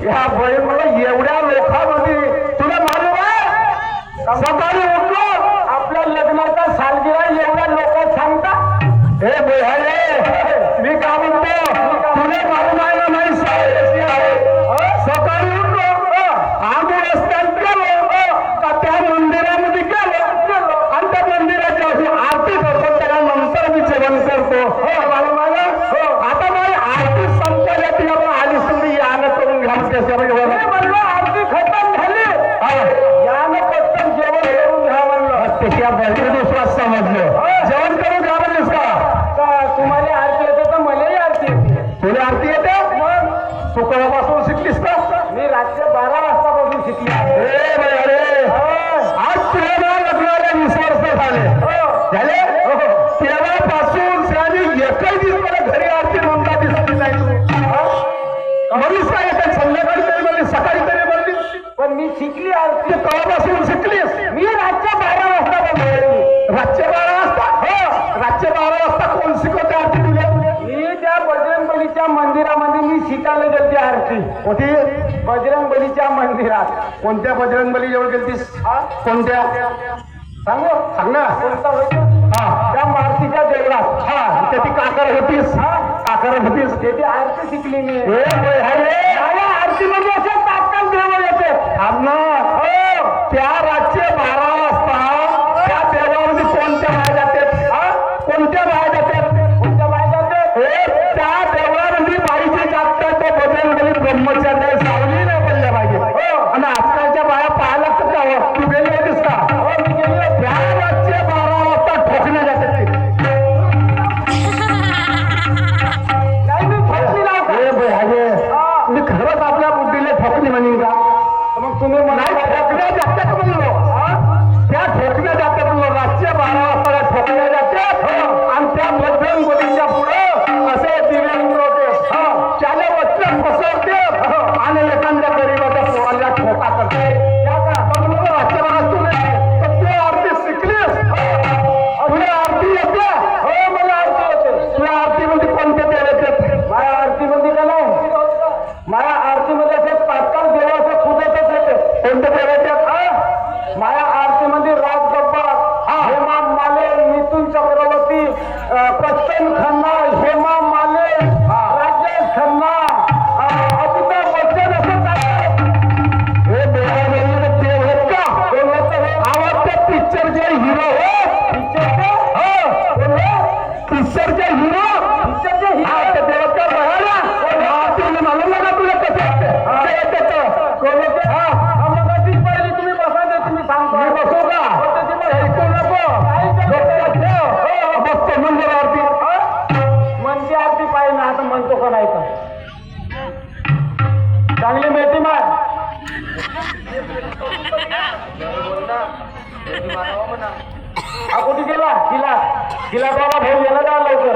या बळी मला एवढ्या लोकांमध्ये तुला मालूम आहे सकाळी उठलो आपल्या लग्नाचा सालगिरा एवढ्या लोक सांगता हे बोहाळे मी का म्हणतो तुला मालूम आहे ना नाही सकाळी उठलो आम्ही रस्त्यात गेलो का त्या मंदिरामध्ये गेलो आणि त्या मंदिराची अशी आरती करतो त्यानंतर मी जेवण करतो मालूम आहे आता माझी आरती संपल्या ती आपण आली सगळी यानं करून घ्या आरती खतम झाली यानं पटकन जेवण करून घ्या म्हणलं त्याच्या बहिणी दुसरा समजलं जेवण करून घ्या म्हणलीस का तुम्हाला आरती येते तर मलाही आरती येते तुला आरती येते मग तू कवापासून शिकलीस का मी रात्री 12 वाजतापासून शिकली अरे आज तुला लग्नाला 20 वर्ष झाले तेव्हापासून त्याने एकही दिवस मला घरी आरती नोंदला दिसली नाही तू म्हणूनच काय येतात संध्याकाळी तरी म्हणली सकाळी तरी म्हणली पण मी शिकली आरती तेव्हापासून शिकलीस मी रातच्या 12 वाजता बनवली रातच्या 12 वाजता हो रातच्या 12 वाजता कोण शिकवते आरती तुला मी त्या बजरंगबलीच्या मंदिरामध्ये मी शिकायला गेलती आरती होती बजरंगबलीच्या मंदिरात कोणत्या बजरंगबली जवळ गेलतीस कोणत्या सांगू सांग ना कोणता होती त्या मारुतीच्या देवळात त्याची काकर होतीस काकर होतीस त्याची आरती शिकली मी आरती म्हणजे असे तात्काळ देवळ येते त्या रातचे 12 वाजता त्या देवळामध्ये कोणत्या बाया जातात कोणत्या बाया जातात कोणत्या बाया जातात त्या देवळामध्ये बाईची जातात तो बजरंगबली ब्रह्मचार्य सावली नाही पडल्या पाहिजे आणि आजकालच्या बाया पाहायला लागतात तू गेली होतीस का मी गेली त्या रातचे 12 वाजता ठोकल्या जातात मी खरंच आपल्या बुद्धीला ठोकली म्हणेन का मग तुम्ही ठोकल्या जातात म्हणलो त्या ठोकल्या जातात म्हणलो रातच्या 12 वाजता ठोकल्या जातात आणि त्या बजरंगबलीच्या पुढे असे दिवे उडवते त्याला वचन फसवते आणि एखाद्या गरीबाच्या पोराला ठोका करते रातच्या 12 तू आरती शिकलीस तुला आरती येते हो मला आरती येते तुला आरती मध्ये कोणते देव येते माझ्या आरती मध्ये का नाही माझ्या आरतीमध्ये असे तात्काळ देवाचं खुदतच येते कोणते देव येतात माझ्या आरतीमध्ये राज गब्बर हेमा माले मिथुन चक्रवर्ती प्रस्तन खन्ना हेमा माले राजेश खन्ना अमिताभ बच्चन असं हे देव आहेत का कोण होतं आवडते पिक्चरचे हिरो पिक्चरचे हिरो पिक्चरचे हिरो देवता बघायला मालूम ना तुला कसं पहिली तुम्ही बसा दे तुम्ही सांगतो मी बसू का बसतो मंदिर आरती म्हणते आरती पाहिजे ना आता म्हणतो का नाही का चांगली मेथी मार हा कुठे गेला किला बाबा भाऊ गेला जा लवकर